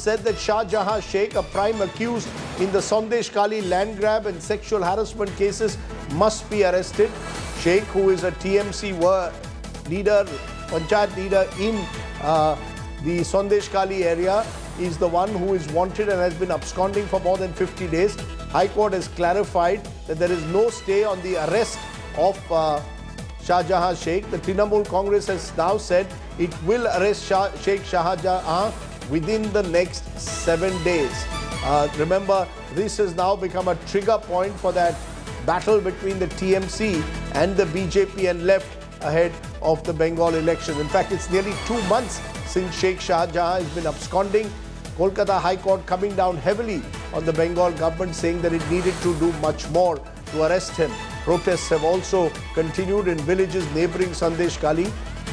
said that Shahjahan Sheikh, a prime accused in the Sandeshkhali land grab and sexual harassment cases, must be arrested. Sheikh, who is a TMC leader, Panchayat leader in the Sandeshkhali area, is the one who is wanted and has been absconding for more than 50 days. High Court has clarified that there is no stay on the arrest of Shahjahan Sheikh. The Trinamool Congress has now said it will arrest Sheikh Shahjahan within the next 7 days. Remember, this has now become a trigger point for that battle between the TMC and the BJP and left ahead of the Bengal elections. In fact, it's nearly 2 months since Sheikh Shahjahan has been absconding. Calcutta High Court coming down heavily on the Bengal government, saying that it needed to do much more to arrest him. Protests have also continued in villages neighbouring Sandeshkhali.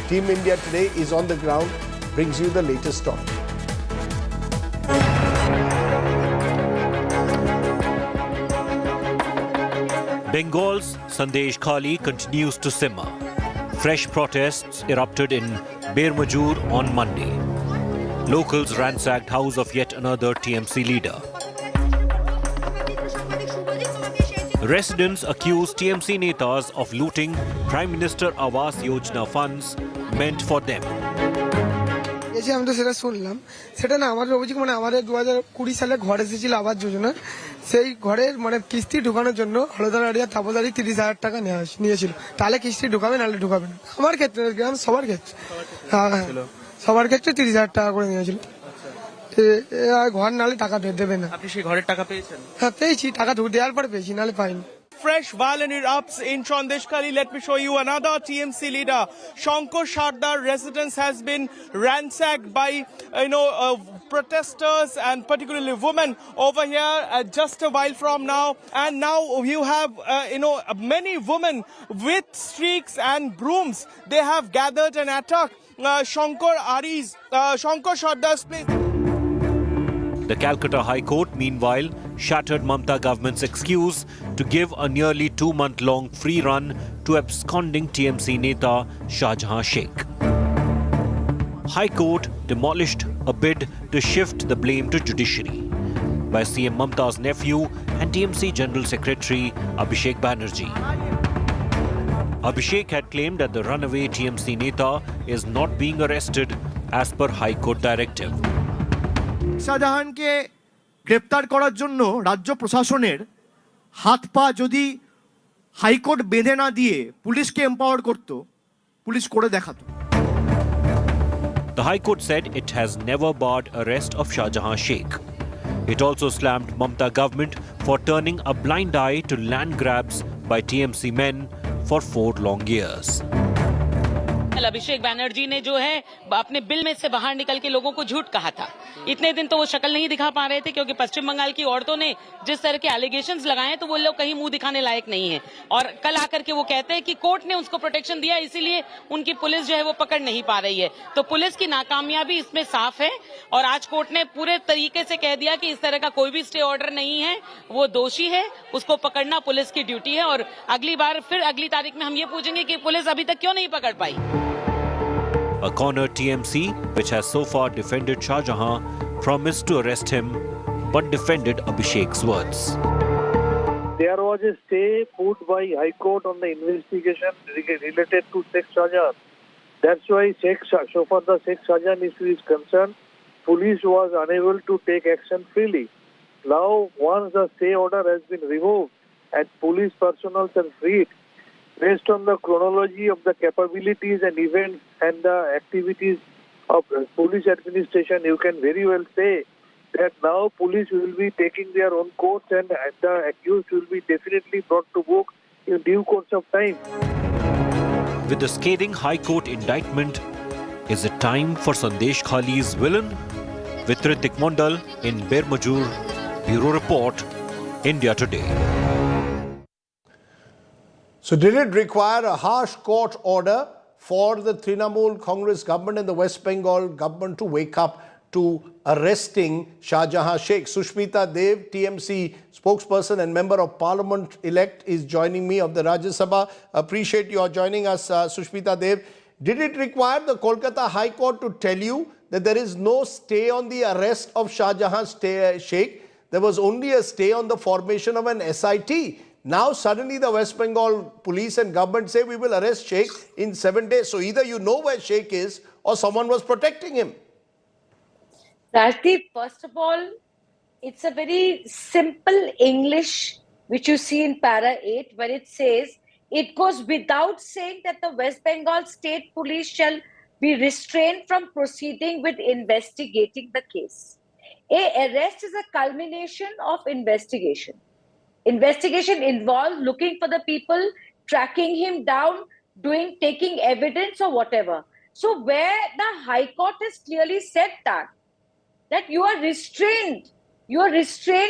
Team India today is on the ground, brings you the latest story. Bengal's Sandeshkhali continues to simmer. Fresh protests erupted in Bermajur on Monday. Locals ransacked house of yet another TMC leader. Residents accused TMC netas of looting Prime Minister Awas Yojana funds meant for them. আমি তো সেটা শুনলাম, সেটা না আমার অভিযোগ আমাদের 2020 সালে ঘর এসেছিল আবাস যোজনা, সেই ঘরের কিস্তি ঢোকানোর জন্য হলদারিয়া তাপদারি 30,000 টাকা নিয়েছিল। তাহলে কিস্তি ঢোকাবে নাহলে ঢোকাবে না। আমার ক্ষেত্রে গ্রাম সবার ক্ষেত্রে সবার ক্ষেত্রে 30,000 টাকা করে নিয়েছিল। ঘর নাহলে টাকা দেবে না। আপনি সেই ঘরের টাকা পেয়েছেন? হ্যাঁ পেয়েছি, টাকা দেওয়ার পরে পেয়েছি, নাহলে পাইনি। Fresh violence erupts in Sandeshkhali. Let me show you another TMC leader. Shankar Shardar residence has been ransacked by protesters and particularly women over here just a while from now. And now you have many women with streaks and brooms. They have gathered and attacked Shankar Shardar's place. The Calcutta High Court, meanwhile, shattered Mamata government's excuse to give a nearly 2-month-long free run to absconding TMC neta Shahjahan Sheikh. High Court demolished a bid to shift the blame to judiciary by CM Mamata's nephew and TMC General Secretary Abhishek Banerjee. Abhishek had claimed that the runaway TMC neta is not being arrested as per High Court directive. শাহজাহানকে গ্রেপ্তার করার জন্য রাজ্য প্রশাসনের হাত পা যদি high court বেঁধে না দিয়ে পুলিশকে এম্পাওয়ার করত, পুলিশ করে দেখাতো। The High Court said it has never barred arrest of Shahjahan Sheikh. It also slammed Mamata government for turning a blind eye to land grabs by TMC men for 4 long years. अभिषेक बैनर्जी ने जो है अपने bill में से बाहर निकल के लोगों को झूठ कहा था। इतने दिन तो वो शक्ल नहीं दिखा पा रहे थे क्योंकि पश्चिम बंगाल की औरतों ने जिस तरह के एलिगेशंस लगाए तो वो लोग कहीं मुंह दिखाने लायक नहीं है। और कल आकर के वो कहते हैं कि कोर्ट ने उसको प्रोटेक्शन दिया, इसीलिए उनकी पुलिस जो है वो पकड़ नहीं पा रही है। तो पुलिस की नाकामयाबी इसमें साफ है और आज कोर्ट ने पूरे तरीके से कह दिया कि इस तरह का कोई भी स्टे ऑर्डर नहीं है, वो दोषी है, उसको पकड़ना पुलिस की ड्यूटी है। और अगली बार फिर अगली तारीख में हम ये पूछेंगे कि पुलिस अभी तक क्यों नहीं पकड़ पाई। A cornered TMC, which has so far defended Shahjahan, promised to arrest him, but defended Abhishek's words. There was a stay put by High Court on the investigation related to Sheikh Shahjahan. That's why so far the Sheikh Shahjahan issue is concerned, police was unable to take action freely. Now, once the stay order has been removed and police personnel are freed, based on the chronology of the capabilities and events and the activities of police administration, you can very well say that now police will be taking their own course and the accused will be definitely brought to book in due course of time. With the scathing High Court indictment, is it time for Sandeshkhali's villain? With Ritik Mondal in Bermajur, Bureau Report, India Today. So did it require a harsh court order for the Trinamool Congress government and the West Bengal government to wake up to arresting Shahjahan Sheikh? Sushmita Dev, TMC spokesperson and member of parliament elect, is joining me of the Rajya Sabha. Appreciate your joining us, Sushmita Dev. Did it require the Kolkata High Court to tell you that there is no stay on the arrest of Shahjahan Sheikh? There was only a stay on the formation of an SIT. Now suddenly the West Bengal police and government say we will arrest Sheikh in 7 days. So either you know where Sheikh is or someone was protecting him. Rajdeep, first of all, it's a very simple English which you see in para 8 where it says, it goes without saying that the West Bengal State Police shall be restrained from proceeding with investigating the case. A arrest is a culmination of investigation. Investigation involves looking for the people, tracking him down, taking evidence or whatever. So where the High Court has clearly said that you are restrained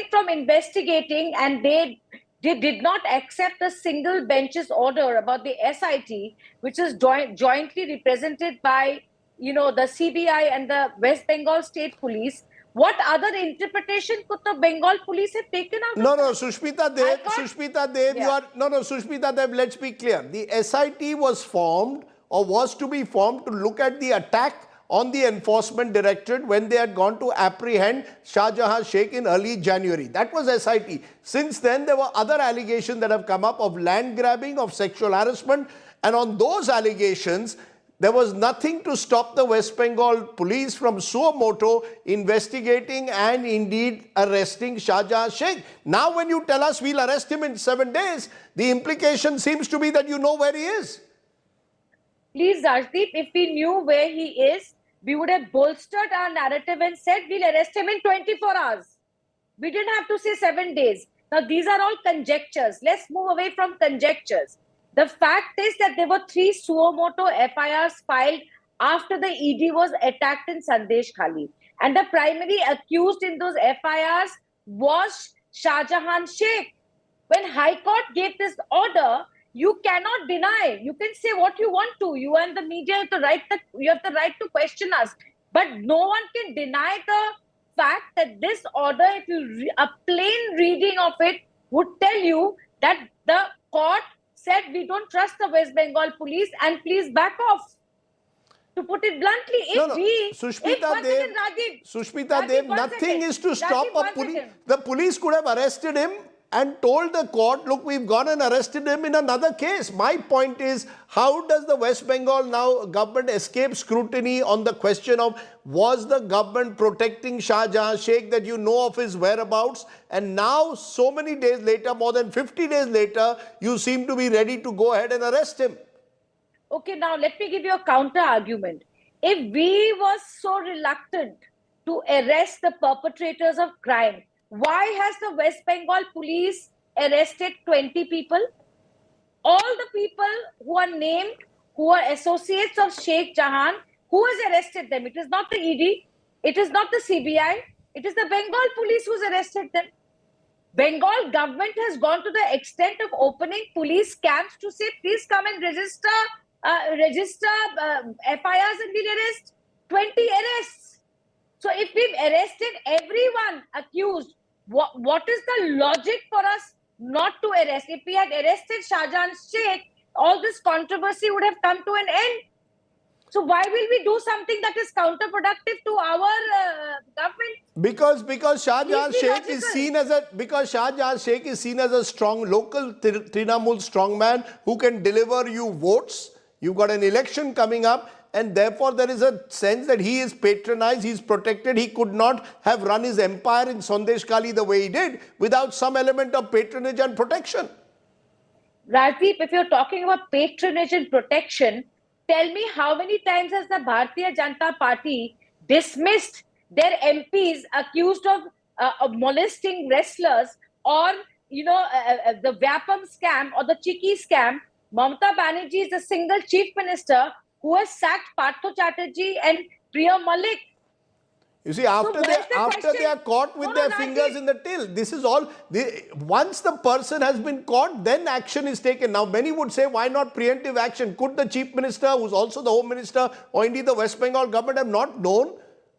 from investigating, and they did not accept a single bench's order about the SIT, which is jointly represented by, the CBI and the West Bengal State Police. What other interpretation could the Bengal police have taken out? No, Sushmita Dev, let's be clear. The SIT was formed or was to be formed to look at the attack on the Enforcement Directorate when they had gone to apprehend Shahjahan Sheikh in early January. That was SIT. Since then, there were other allegations that have come up of land grabbing, of sexual harassment, and on those allegations, there was nothing to stop the West Bengal police from suo moto investigating and indeed arresting Shahjahan Sheikh. Now when you tell us we'll arrest him in 7 days, the implication seems to be that you know where he is. Please, Rajdeep, if we knew where he is, we would have bolstered our narrative and said we'll arrest him in 24 hours. We didn't have to say 7 days. Now, these are all conjectures. Let's move away from conjectures. The fact is that there were 3 suo moto FIRs filed after the ED was attacked in Sandeshkhali. And the primary accused in those FIRs was Shahjahan Sheikh. When High Court gave this order, you cannot deny. You can say what you want to. You and the media have the right to question us. But no one can deny the fact that this order, a plain reading of it would tell you that the court said we don't trust the West Bengal police and please back off. To put it bluntly, Sushmita Dev, nothing is to stop a police. The police could have arrested him and told the court, look, we've gone and arrested him in another case. My point is, how does the West Bengal government escape scrutiny on the question of, was the government protecting Shahjahan Sheikh, that you know of his whereabouts? And now, so many days later, more than 50 days later, you seem to be ready to go ahead and arrest him. Okay, now let me give you a counter argument. If we were so reluctant to arrest the perpetrators of crime, why has the West Bengal police arrested 20 people? All the people who are named, who are associates of Sheikh Jahan, who has arrested them? It is not the ED, it is not the CBI, it is the Bengal police who's arrested them. Bengal government has gone to the extent of opening police camps to say, please come and register FIRs and we'll arrest 20 arrests. So if we've arrested everyone accused, what is the logic for us not to arrest? If we had arrested Shahjahan Sheikh, all this controversy would have come to an end. So why will we do something that is counterproductive to our government? Because Shahjahan Sheikh is seen as a strong local Trinamool strongman who can deliver you votes. You've got an election coming up, and therefore there is a sense that he is patronized, he is protected. He could not have run his empire in Sandeshkhali the way he did without some element of patronage and protection. Rajdeep, if you're talking about patronage and protection, tell me how many times has the Bharatiya Janata Party dismissed their MPs accused of molesting wrestlers, or the Vyapam scam or the Chiki scam? Mamata Banerjee is the single chief minister who has sacked Partho Chatterjee and Priya Malik. You see, after they are caught with their fingers in the till, this is all. Once the person has been caught, then action is taken. Now, many would say, why not preemptive action? Could the chief minister, who's also the home minister, or indeed the West Bengal government, have not known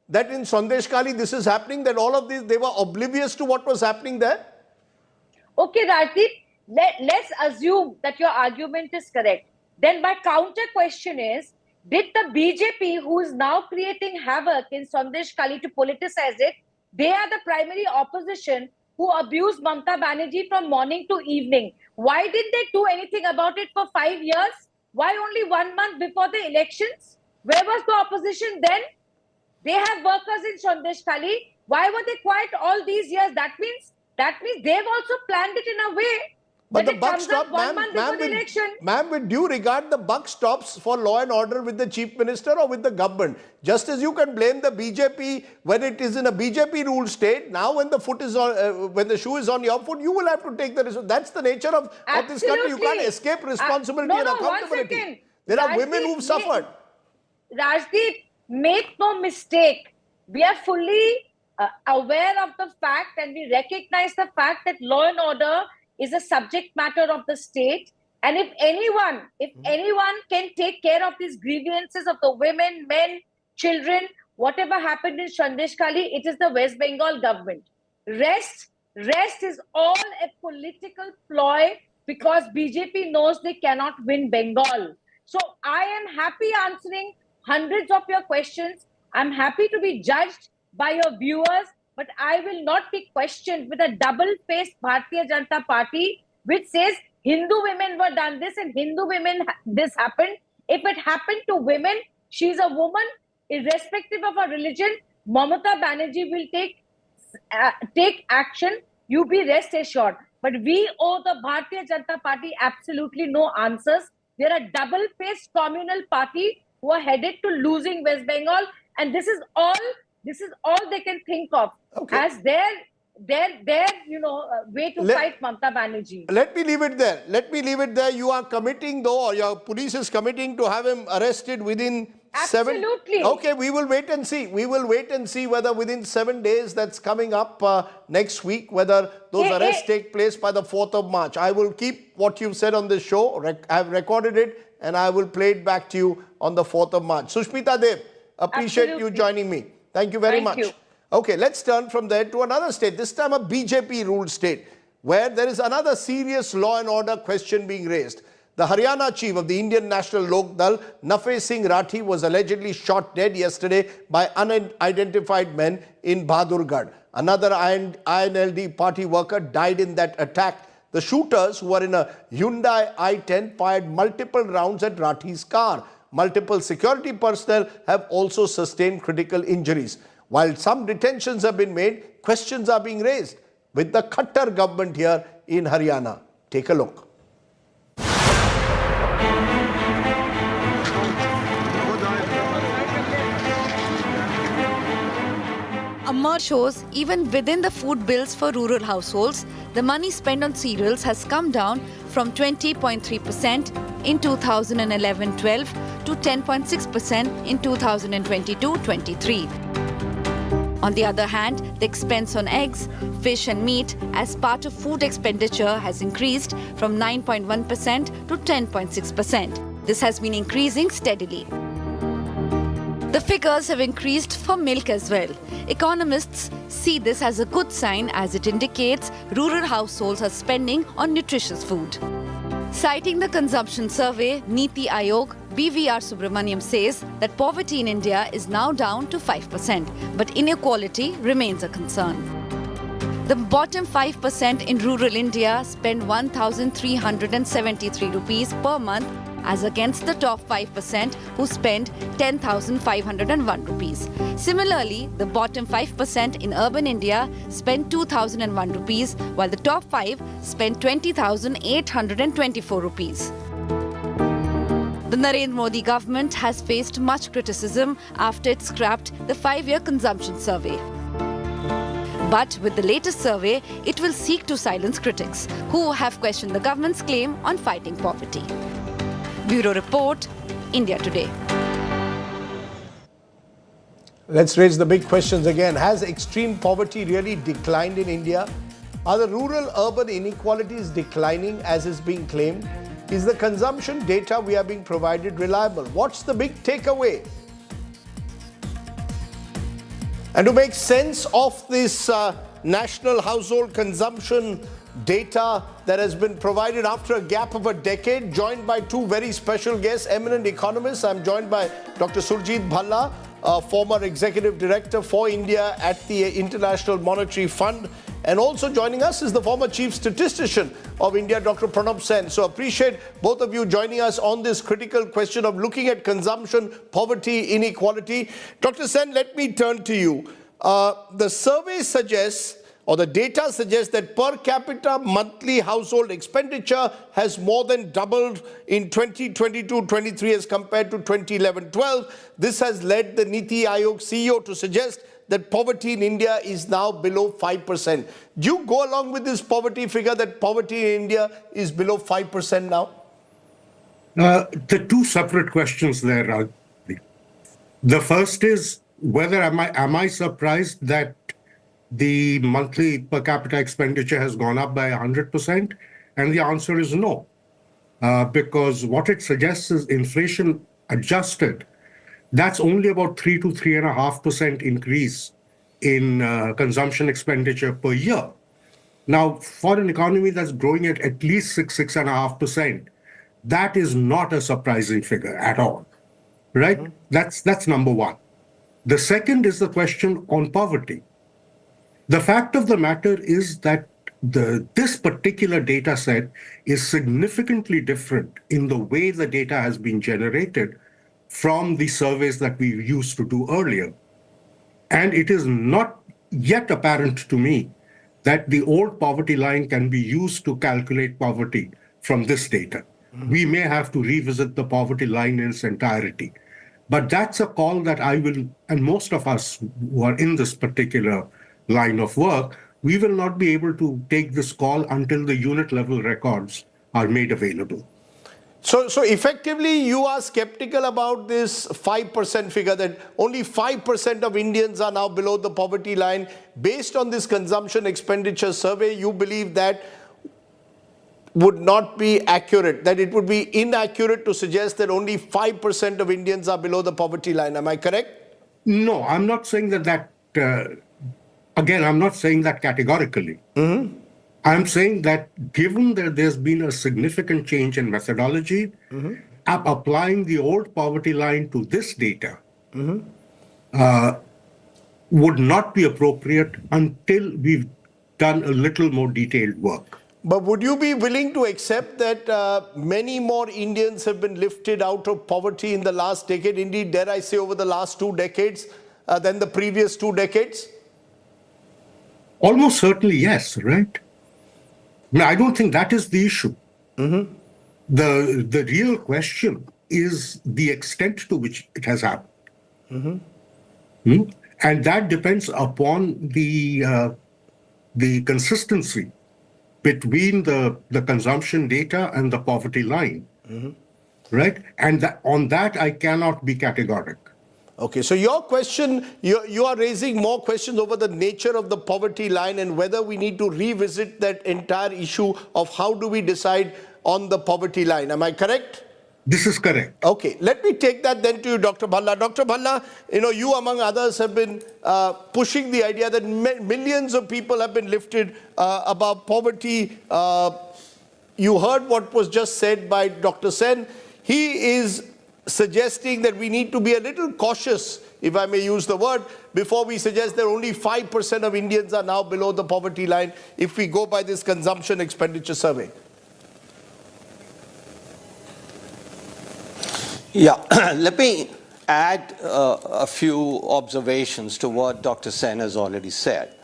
that in Sandeshkhali this is happening, that all of this, they were oblivious to what was happening there? Okay, Rajdeep, let's assume that your argument is correct. Then my counter question is, Did the BJP, who is now creating havoc in Sandeshkhali to politicize it, they are the primary opposition who abused Mamata Banerjee from morning to evening. Why didn't they do anything about it for 5 years? Why only 1 month before the elections? Where was the opposition then? They have workers in Sandeshkhali. Why were they quiet all these years? That means they've also planned it in a way But that the it buck comes up stops, 1 month before the election. ma'am, with due regard, the buck stops for law and order with the chief minister or with the government. Just as you can blame the BJP when it is in a BJP-ruled state, now when the foot is on, when the shoe is on your foot, you will have to take the responsibility. That's the nature of this country. You can't escape responsibility and accountability. 1 second. There are women who've suffered. Rajdeep, make no mistake. We are fully aware of the fact and we recognize the fact that law and order is a subject matter of the state. And if anyone can take care of these grievances of the women, men, children, whatever happened in Sandeshkhali, it is the West Bengal government. Rest is all a political ploy because BJP knows they cannot win Bengal. So I am happy answering hundreds of your questions. I'm happy to be judged by your viewers, but I will not be questioned with a double-faced Bharatiya Janata Party which says Hindu women were done this and Hindu women this happened. If it happened to women, she's a woman, irrespective of her religion. Mamata Banerjee will take action. You be rest assured. But we owe the Bharatiya Janata Party absolutely no answers. They're a double-faced communal party who are headed to losing West Bengal, and this is all they can think of as their way to fight Mamata Banerjee. Let me leave it there. You are committing, though, or your police is committing to have him arrested within Absolutely. 7... Okay, we will wait and see. We will wait and see whether within 7 days, that's coming up next week, whether those arrests take place by the 4th of March. I will keep what you've said on this show. I have recorded it and I will play it back to you on the 4th of March. Sushmita Dev, appreciate you joining me. Thank you very much. You. Okay, let's turn from there to another state, this time a BJP-ruled state, where there is another serious law and order question being raised. The Haryana chief of the Indian National Lok Dal, Nafez Singh Rathi, was allegedly shot dead yesterday by unidentified men in Bahadurgarh. Another INLD party worker died in that attack. The shooters, who were in a Hyundai i10, fired multiple rounds at Rathi's car. Multiple security personnel have also sustained critical injuries. While some detentions have been made, questions are being raised with the Khattar government here in Haryana. Take a look. Amma shows even within the food bills for rural households, the money spent on cereals has come down from 20.3% in 2011-12 to 10.6% in 2022-23. On the other hand, the expense on eggs, fish and meat as part of food expenditure has increased from 9.1% to 10.6%. This has been increasing steadily. The figures have increased for milk as well. Economists see this as a good sign as it indicates rural households are spending on nutritious food. Citing the consumption survey, Niti Aayog, BVR Subramaniam says that poverty in India is now down to 5%, but inequality remains a concern. The bottom 5% in rural India spend 1,373 rupees per month as against the top 5% who spend 10,501 rupees. Similarly, the bottom 5% in urban India spend 2,001 rupees, while the top 5 spend 20,824 rupees. The Narendra Modi government has faced much criticism after it scrapped the 5-year consumption survey. But with the latest survey, it will seek to silence critics who have questioned the government's claim on fighting poverty. Bureau Report, India Today. Let's raise the big questions again. Has extreme poverty really declined in India? Are the rural-urban inequalities declining as is being claimed? Is the consumption data we are being provided reliable? What's the big takeaway? And to make sense of this national household consumption data that has been provided after a gap of a decade, joined by two very special guests, eminent economists. I'm joined by Dr. Surjit Bhalla, former executive director for India at the International Monetary Fund. And also joining us is the former chief statistician of India, Dr. Pranab Sen. So appreciate both of you joining us on this critical question of looking at consumption, poverty, inequality. Dr. Sen, let me turn to you. The survey suggests, or the data suggests, that per capita monthly household expenditure has more than doubled in 2022-23 as compared to 2011-12. This has led the Niti Aayog CEO to suggest that poverty in India is now below 5%. Do you go along with this poverty figure, that poverty in India is below 5% now? The two separate questions there, Rajdeep. The first is whether am I surprised that the monthly per capita expenditure has gone up by 100%? And the answer is no, because what it suggests is inflation adjusted. That's only about 3 to 3.5% increase in consumption expenditure per year. Now, for an economy that's growing at least 6.5%, that is not a surprising figure at all, right? Mm-hmm. That's number one. The second is the question on poverty. The fact of the matter is that this particular data set is significantly different in the way the data has been generated from the surveys that we used to do earlier. And it is not yet apparent to me that the old poverty line can be used to calculate poverty from this data. Mm-hmm. We may have to revisit the poverty line in its entirety. But that's a call that I will, and most of us who are in this particular line of work, we will not be able to take this call until the unit level records are made available. So effectively, you are skeptical about this 5% figure, that only 5% of Indians are now below the poverty line. Based on this consumption expenditure survey, you believe that would not be accurate, that it would be inaccurate to suggest that only 5% of Indians are below the poverty line. Am I correct? No, I'm not saying that again, I'm not saying that categorically. Mm-hmm. I'm saying that given that there's been a significant change in methodology, mm-hmm. Applying the old poverty line to this data mm-hmm. Would not be appropriate until we've done a little more detailed work. But would you be willing to accept that many more Indians have been lifted out of poverty in the last decade, indeed, dare I say, over the last 2 decades, than the previous 2 decades? Almost certainly, yes, right? No, I don't think that is the issue. Mm-hmm. The real question is the extent to which it has happened. Mm-hmm. And that depends upon the consistency between the consumption data and the poverty line, mm-hmm. right? And on that, I cannot be categoric. Okay, so your question, you are raising more questions over the nature of the poverty line and whether we need to revisit that entire issue of how do we decide on the poverty line. Am I correct? This is correct. Okay, let me take that then to you, Dr. Bhalla. Dr. Bhalla, you among others have been pushing the idea that millions of people have been lifted above poverty. You heard what was just said by Dr. Sen. He is suggesting that we need to be a little cautious, if I may use the word, before we suggest that only 5% of Indians are now below the poverty line if we go by this consumption expenditure survey. Yeah, let me add a few observations to what Dr. Sen has already said.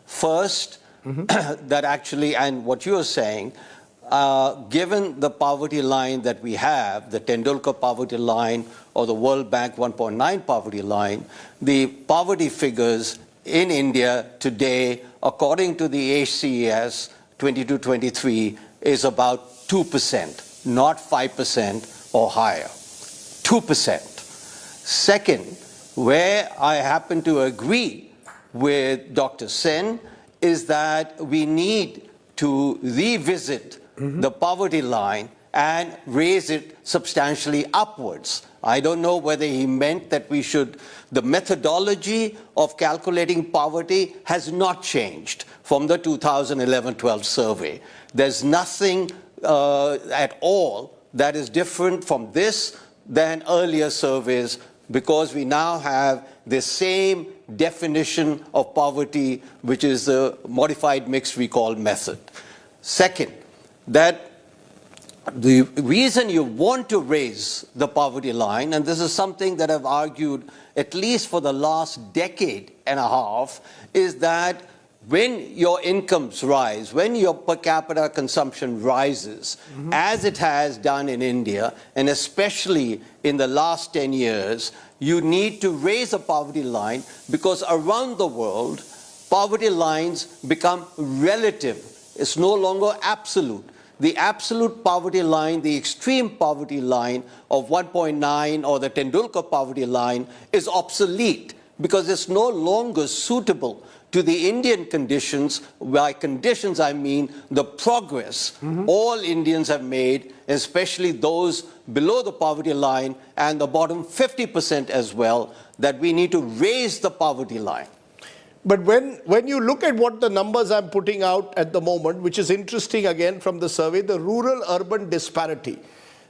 First, mm-hmm. that actually, and what you are saying, given the poverty line that we have, the Tendulkar poverty line or the World Bank 1.9 poverty line, the poverty figures in India today, according to the HCES 22-23, is about 2%, not 5% or higher. 2%. Second, where I happen to agree with Dr. Sen is that we need to revisit mm-hmm. the poverty line and raise it substantially upwards, I don't know whether he meant that we should, the methodology of calculating poverty has not changed from the 2011-12 survey. There's nothing at all that is different from this than earlier surveys, because we now have the same definition of poverty, which is the modified mixed recall method. Second, that the reason you want to raise the poverty line, and this is something that I've argued at least for the last decade and a half, is that when your incomes rise, when your per capita consumption rises, as it has done in India, and especially in the last 10 years, you need to raise the poverty line, because around the world, poverty lines become relative. It's no longer absolute. The absolute poverty line, the extreme poverty line of 1.9 or the Tendulkar poverty line is obsolete, because it's no longer suitable to the Indian conditions. By conditions, I mean the progress all Indians have made, especially those below the poverty line and the bottom 50% as well, that we need to raise the poverty line. But when you look at what the numbers I'm putting out at the moment, which is interesting again from the survey, the rural-urban disparity.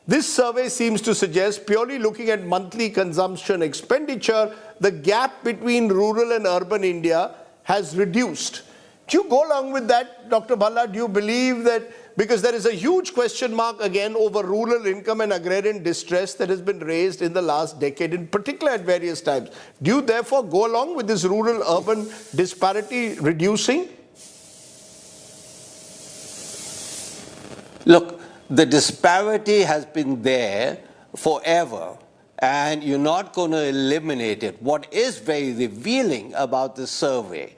This survey seems to suggest, purely looking at monthly consumption expenditure, the gap between rural and urban India has reduced. Do you go along with that, Dr. Bhalla? Do you believe that, because there is a huge question mark again over rural income and agrarian distress that has been raised in the last decade, in particular at various times. Do you therefore go along with this rural-urban disparity reducing? Look, the disparity has been there forever, and you're not going to eliminate it. What is very revealing about this survey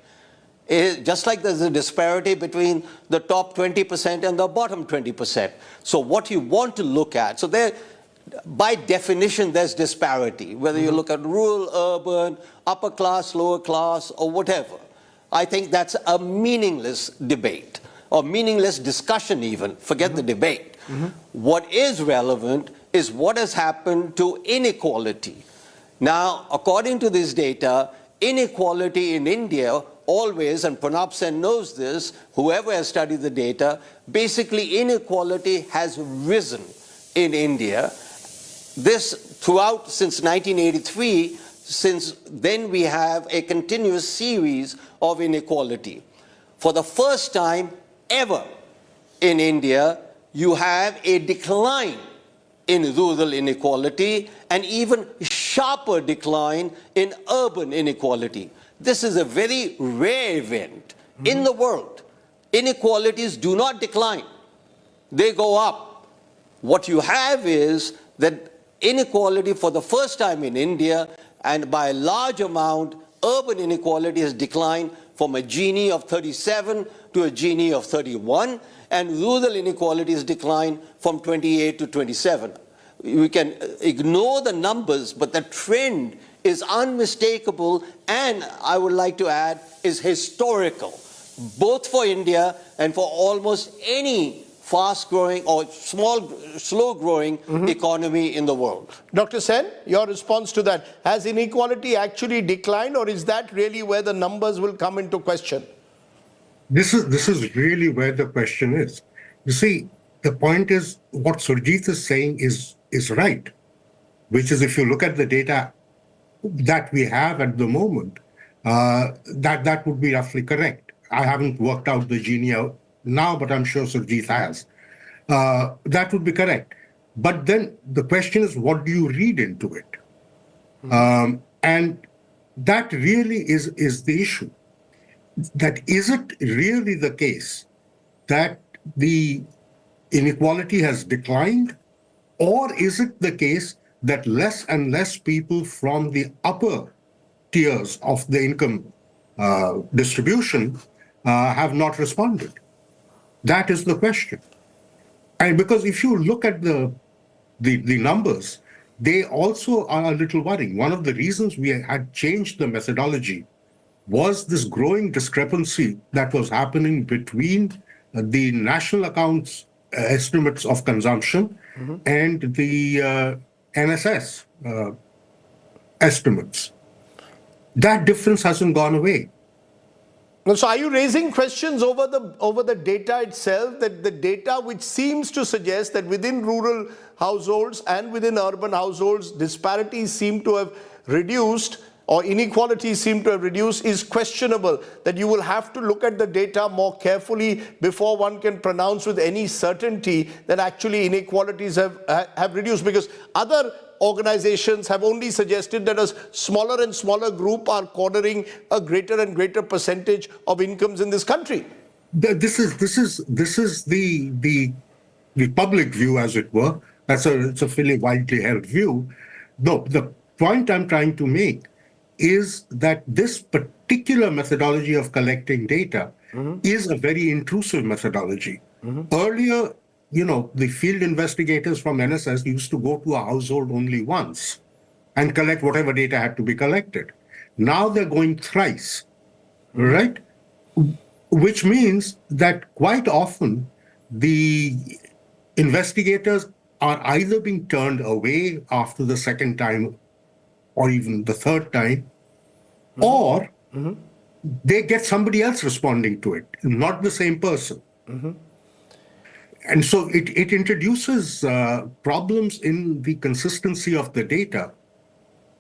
is, just like there's a disparity between the top 20% and the bottom 20%. So what you want to look at, so there, by definition, there's disparity, whether you look at rural, urban, upper class, lower class, or whatever. I think that's a meaningless debate, or meaningless discussion even, forget the debate. What is relevant is what has happened to inequality. Now, according to this data, inequality in India always, and Pranab Sen knows this, whoever has studied the data, basically inequality has risen in India. This throughout since 1983, since then we have a continuous series of inequality. For the first time ever in India, you have a decline in rural inequality, and even sharper decline in urban inequality. This is a very rare event in the world. Inequalities do not decline, they go up. What you have is that inequality for the first time in India, and by a large amount, urban inequality has declined from a Gini of 37 to a Gini of 31, and rural inequality has declined from 28 to 27. We can ignore the numbers, but the trend is unmistakable, and I would like to add, is historical, both for India and for almost any fast-growing or slow-growing economy in the world. Dr. Sen, your response to that. Has inequality actually declined, or is that really where the numbers will come into question? This is really where the question is. You see, the point is, what Surjit is saying is right, which is, if you look at the data that we have at the moment, that would be roughly correct. I haven't worked out the Gini out now, but I'm sure Surjit has. That would be correct. But then the question is, what do you read into it? And that really is the issue. That is it really the case that the inequality has declined, or is it the case that less and less people from the upper tiers of the income distribution have not responded? That is the question. And because if you look at the numbers, they also are a little worrying. One of the reasons we had changed the methodology was this growing discrepancy that was happening between the national accounts estimates of consumption and the NSS estimates. That difference hasn't gone away. So are you raising questions over the data itself, that the data which seems to suggest that within rural households and within urban households, disparities seem to have reduced or inequalities seem to have reduced is questionable, that you will have to look at the data more carefully before one can pronounce with any certainty that actually inequalities have reduced, because other organizations have only suggested that a smaller and smaller group are cornering a greater and greater percentage of incomes in this country. This is the public view, as it were. It's a fairly widely held view. No, the point I'm trying to make is that this particular methodology of collecting data is a very intrusive methodology. Earlier, the field investigators from NSS used to go to a household only once and collect whatever data had to be collected. Now they're going thrice, right? Which means that quite often the investigators are either being turned away after the second time or even the third time, or they get somebody else responding to it, not the same person. And so it introduces problems in the consistency of the data,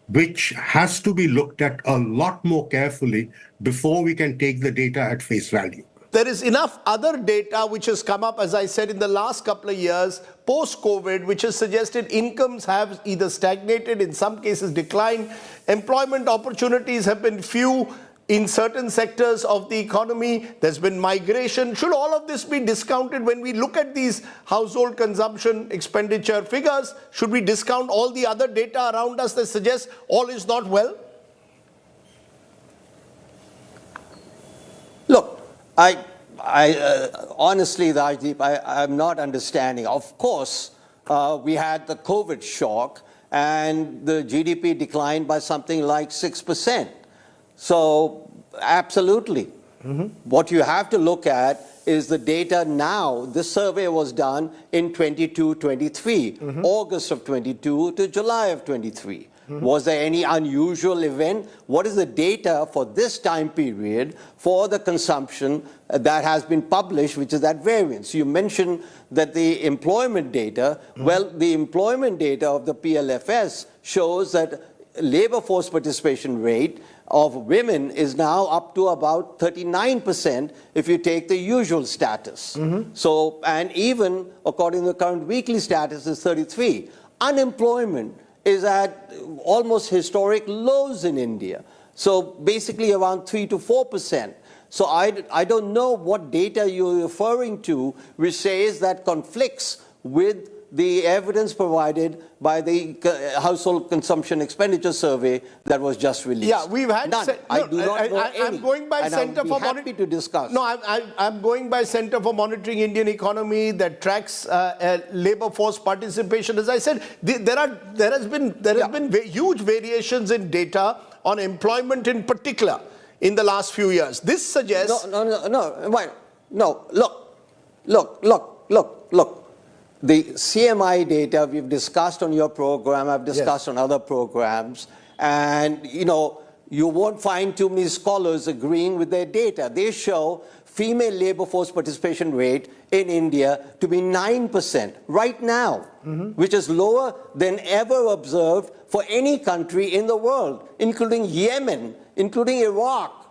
which has to be looked at a lot more carefully before we can take the data at face value. There is enough other data which has come up, as I said, in the last couple of years, post-COVID, which has suggested incomes have either stagnated, in some cases declined, employment opportunities have been few in certain sectors of the economy, there's been migration. Should all of this be discounted when we look at these household consumption expenditure figures? Should we discount all the other data around us that suggests all is not well? Look, I honestly, Rajdeep, I'm not understanding. Of course, we had the COVID shock and the GDP declined by something like 6%. So, absolutely. What you have to look at is the data now. This survey was done in 22-23, August of 22 to July of 23. Was there any unusual event? What is the data for this time period for the consumption that has been published, which is that variance? You mentioned that the employment data, well, the employment data of the PLFS shows that labor force participation rate of women is now up to about 39% if you take the usual status. So, and even according to the current weekly status is 33. Unemployment is at almost historic lows in India. So basically around 3 to 4%. So I don't know what data you're referring to which says that conflicts with the evidence provided by the Household Consumption Expenditure Survey that was just released. Yeah, we've had... None. I do not know any. I'm going by Center for Monitoring... to discuss. No, I'm going by Center for Monitoring Indian Economy that tracks labor force participation. As I said, there has been huge variations in data on employment in particular in the last few years. This suggests... No, look. The CMI data we've discussed on your program, I've discussed on other programs, and you won't find too many scholars agreeing with their data. They show female labor force participation rate in India to be 9% right now, which is lower than ever observed for any country in the world, including Yemen, including Iraq.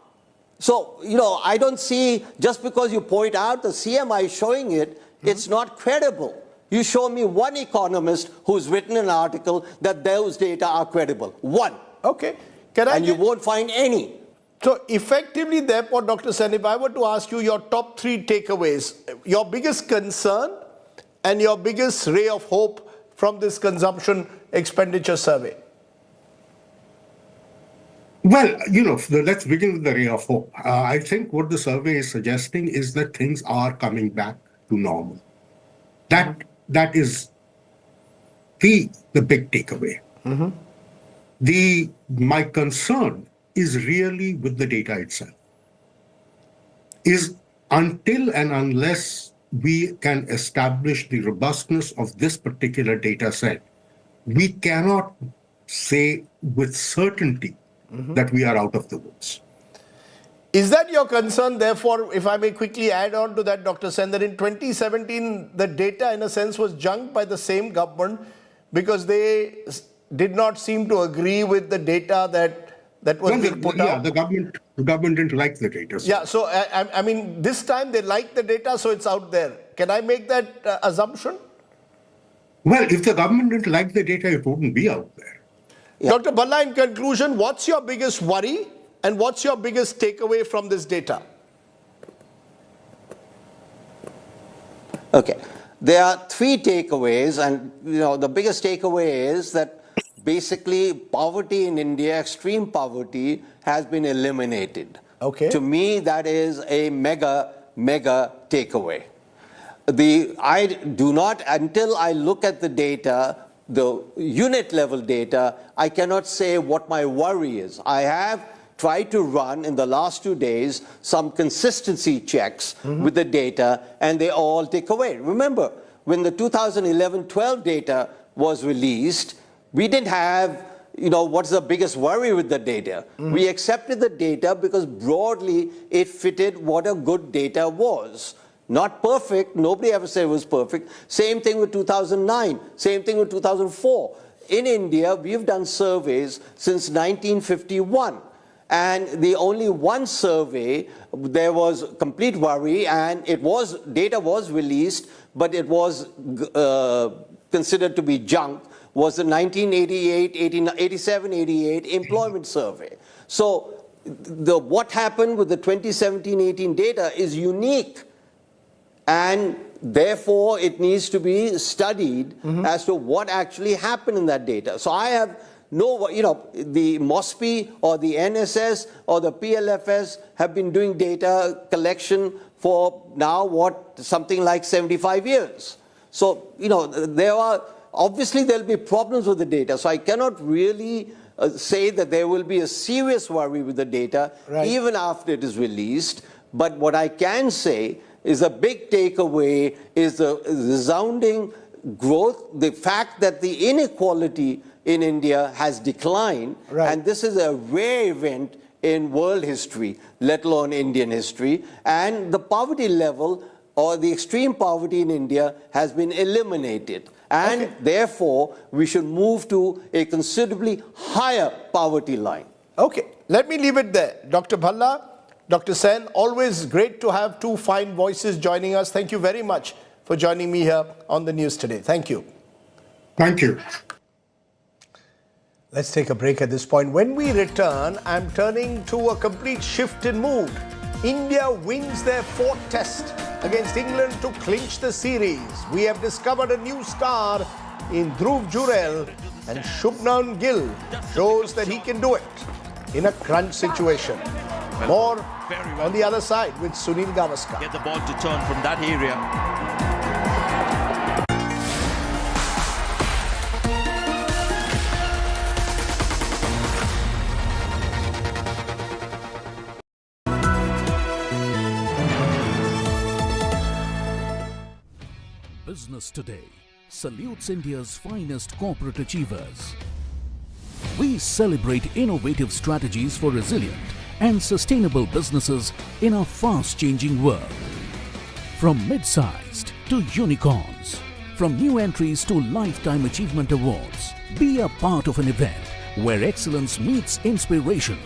So, I don't see, just because you point out the CMI showing it, it's not credible. You show me one economist who's written an article that those data are credible. One. Okay. You won't find any. So effectively, therefore, Dr. Sen, if I were to ask you your top 3 takeaways, your biggest concern and your biggest ray of hope from this consumption expenditure survey. Well, let's begin with the ray of hope. I think what the survey is suggesting is that things are coming back to normal. That is the big takeaway. My concern is really with the data itself. Is until and unless we can establish the robustness of this particular data set, we cannot say with certainty that we are out of the woods. Is that your concern, therefore, if I may quickly add on to that, Dr. Sen, that in 2017, the data, in a sense, was junked by the same government because they did not seem to agree with the data that was being put out? The government didn't like the data. So. Yeah, so, I mean, this time they like the data, so it's out there. Can I make that assumption? Well, if the government didn't like the data, it wouldn't be out there. Yeah. Dr. Bhalla, in conclusion, what's your biggest worry and what's your biggest takeaway from this data? Okay. There are three takeaways, and the biggest takeaway is that basically poverty in India, extreme poverty, has been eliminated. Okay. To me, that is a mega takeaway. I do not, until I look at the data, the unit level data, I cannot say what my worry is. I have tried to run in the last 2 days some consistency checks with the data, and they all take away. Remember, when the 2011-12 data was released, we didn't have, what's the biggest worry with the data. We accepted the data because broadly it fitted what a good data was. Not perfect, nobody ever said it was perfect. Same thing with 2009, same thing with 2004. In India, we've done surveys since 1951. And the only one survey, there was complete worry, and data was released, but it was considered to be junk, was the 1987-88 employment survey. So what happened with the 2017-18 data is unique. And therefore, it needs to be studied as to what actually happened in that data. So I have the MOSPI or the NSS or the PLFS have been doing data collection for now, something like 75 years. So, obviously there'll be problems with the data. So I cannot really say that there will be a serious worry with the data, even after it is released. But what I can say is a big takeaway is the resounding growth, the fact that the inequality in India has declined, and this is a rare event in world history, let alone Indian history, and the poverty level or the extreme poverty in India has been eliminated. And therefore, we should move to a considerably higher poverty line. Okay, let me leave it there. Dr. Bhalla, Dr. Sen, always great to have two fine voices joining us. Thank you very much for joining me here on the news today. Thank you. Thank you. Let's take a break at this point. When we return, I'm turning to a complete shift in mood. India wins their fourth test against England to clinch the series. We have discovered a new star in Dhruv Jurel, and Shubman Gill shows that he can do it in a crunch situation. More on the other side with Sunil Gavaskar. Get the ball to turn from that area. Business Today salutes India's finest corporate achievers. We celebrate innovative strategies for resilient and sustainable businesses in a fast-changing world. From mid-sized to unicorns, from new entries to lifetime achievement awards, be a part of an event where excellence meets inspiration.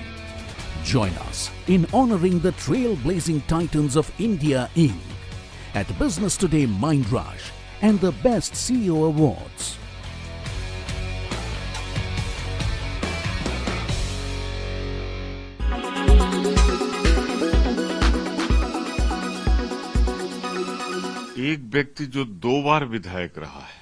Join us in honoring the trailblazing titans of India Inc. at Business Today Mind Rush and the Best CEO Awards. एक व्यक्ति जो 2 बार विधायक रहा है